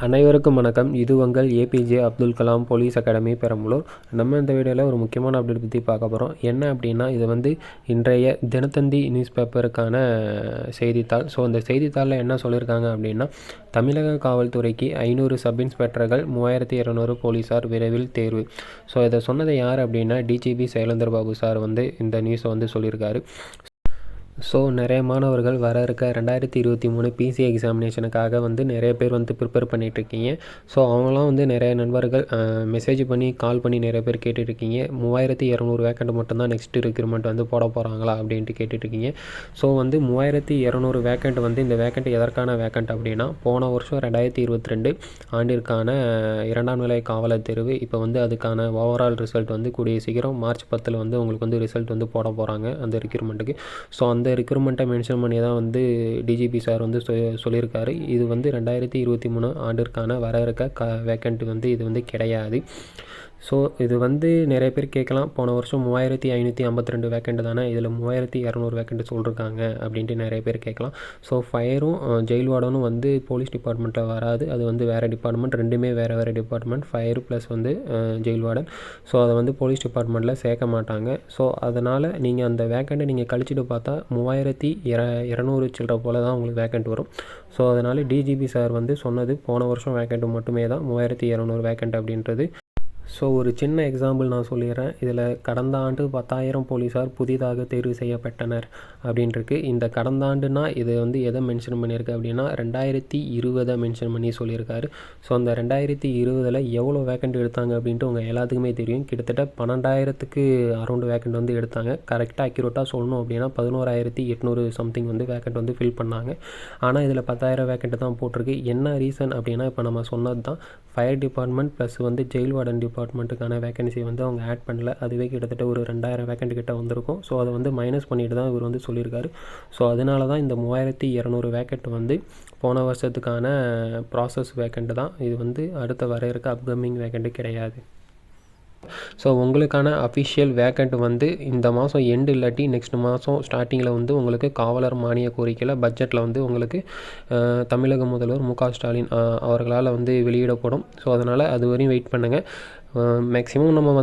அனைவருக்கும் வணக்கம். இது உங்கள் APJ Abdul Kalam police academy Perambalur. நம்ம இந்த வீடியோவில் ஒரு முக்கியமான அப்டேட் பற்றி பார்க்க போகிறோம். என்ன அப்படின்னா, இது இன்றைய தினத்தந்தி நியூஸ் பேப்பருக்கான செய்தித்தாள். ஸோ இந்த செய்தித்தாளில் என்ன சொல்லியிருக்காங்க அப்படின்னா, தமிழக காவல்துறைக்கு 500 சப் இன்ஸ்பெக்டர்கள் 3200 போலீஸார் விரைவில் தேர்வு. ஸோ இதை சொன்னது யார் அப்படின்னா, டிஜிபி சைலேந்தர் பாபு சார் இந்த நியூஸை சொல்லியிருக்காரு. ஸோ நிறைய மாணவர்கள் வர இருக்க 2023 பிசி எக்ஸாமினேஷனுக்காக நிறைய பேர் ப்ரிப்பேர் பண்ணிகிட்ருக்கீங்க. ஸோ அவங்களாம் நிறைய நண்பர்கள் மெசேஜ் பண்ணி கால் பண்ணி நிறைய பேர் கேட்டுட்ருக்கீங்க. 3200 வேக்கண்ட் மட்டும்தான் நெக்ஸ்ட் ரெக்ரூட்மெண்ட் போட போகிறாங்களா அப்படின்ட்டு கேட்டுட்ருக்கீங்க. ஸோ 3200 வேக்கண்ட் இந்த வேக்கண்ட் எதற்கான வேக்கண்ட் அப்படின்னா, போன வருஷம் 2022 ஆண்டிற்கான 2ஆம் நிலை காவலர் தேர்வு. இப்போ அதுக்கான ஓவரால் ரிசல்ட் கூடிய சீக்கிரம் மார்ச் 10 உங்களுக்கு ரிசல்ட் போட போகிறாங்க அந்த ரெக்ரூட்மெண்ட்டுக்கு. ஸோ அந்த ரெக்ரூட்மெண்ட்டை மென்ஷன் பண்ணி தான் டிஜிபி சார் சொல்லியிருக்காரு. இது 2023 ஆண்டிற்கான வர இருக்க வேக்கண்ட் இது கிடையாது. ஸோ இது நிறைய பேர் கேட்கலாம், போன வருஷம் 3552 வேக்கண்ட் தானே, இதில் 3200 வேக்கண்ட் சொல்லியிருக்காங்க அப்படின்ட்டு நிறைய பேர் கேட்கலாம். ஸோ ஃபயரும் ஜெயில் வார்டனும் போலீஸ் டிபார்ட்மெண்ட்டில் வராது. அது வேறு டிபார்ட்மெண்ட், ரெண்டுமே வேறு department. Fire plus jail warden. So அதை போலீஸ் டிபார்ட்மெண்ட்டில் சேர்க்க மாட்டாங்க. ஸோ அதனால் நீங்கள் அந்த வேக்கண்ட்டை நீங்கள் கழிச்சிட்டு பார்த்தா 3200 சில்லற போல் தான் உங்களுக்கு வேக்கண்ட் வரும். ஸோ அதனால் டிஜிபி சார் சொன்னது போன வருஷம் வேக்கண்ட் மட்டுமே தான் 3200 வேக்கண்ட் அப்படின்றது. ஸோ ஒரு சின்ன எக்ஸாம்பிள் நான் சொல்லிடுறேன். இதில் கடந்த ஆண்டு 10,000 போலீஸார் புதிதாக தேர்வு செய்யப்பட்டனர் அப்படின்ட்டுருக்கு. இந்த கடந்த ஆண்டுனா இது எதை மென்ஷன் பண்ணியிருக்கு அப்படின்னா, 2020 மென்ஷன் பண்ணி சொல்லியிருக்காரு. ஸோ அந்த 2020 எவ்வளோ வேக்கண்ட் எடுத்தாங்க அப்படின்ட்டு உங்கள் எல்லாத்துக்குமே தெரியும். கிட்டத்தட்ட 12,000க்கு அரௌண்ட் வேக்கண்ட் எடுத்தாங்க. கரெக்டாக அக்யூரேட்டாக சொல்லணும் அப்படின்னா 11,800 சம்திங் வேக்கண்ட் ஃபில் பண்ணாங்க. ஆனால் இதில் 10,000 வேக்கண்ட் தான் போட்டிருக்கு. என்ன ரீசன் அப்படின்னா, இப்போ நம்ம சொன்னது தான், fire department plus jail warden டிபார்ட்மெண்ட்டுக்கான வேக்கன்சி அவங்க ஆட் பண்ணல. அதுவே கிட்டத்தட்ட ஒரு 2000 வேக்கண்ட் கிட்ட வந்திருக்கும். ஸோ அதை மைனஸ் பண்ணிட்டு தான் இவர் சொல்லியிருக்காரு. ஸோ அதனால தான் இந்த 3200 வேக்கண்ட் போன வருஷத்துக்கான ப்ராசஸ் வேக்கண்ட் தான். இது அடுத்த வர இருக்க அப்கமிங் வேக்கண்ட்டு கிடையாது. ஸோ உங்களுக்கான அஃபிஷியல் வேக்கண்ட் இந்த மாதம் எண்டு இல்லாட்டி நெக்ஸ்ட் மாதம் ஸ்டார்டிங்கில் உங்களுக்கு காவலர் மானிய கோரிக்கையில் பட்ஜெட்டில் உங்களுக்கு தமிழக முதல்வர் மு.க. ஸ்டாலின் அவர்களால் வெளியிடப்படும். ஸோ அதனால் அது வரையும் வெயிட் பண்ணுங்கள். மேக்ஸிமம் நம்ம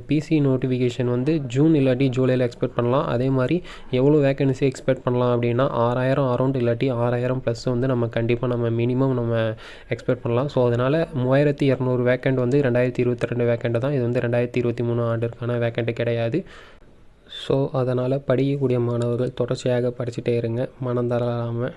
பிசி நோட்டிஃபிகேஷன் ஜூன் இல்லாட்டி ஜூலையில் எக்ஸ்பெக்ட் பண்ணலாம். அதே மாதிரி எவ்வளோ வேக்கன்சி எக்ஸ்பெக்ட் பண்ணலாம் அப்படின்னா, 6000 அரௌண்ட் இல்லாட்டி 6000 ப்ளஸ் நம்ம கண்டிப்பாக மினிமம் எக்ஸ்பெக்ட் பண்ணலாம். ஸோ அதனால் 3200 வேக்கண்ட் 2022 வேக்கண்ட் தான். இது 2023 ஆண்டிற்கான வேக்கண்ட் கிடையாது. ஸோ அதனால் படிக்கக்கூடிய மாணவர்கள் தொடர்ச்சியாக படிச்சுட்டே இருங்க, மனம் தளராமல்.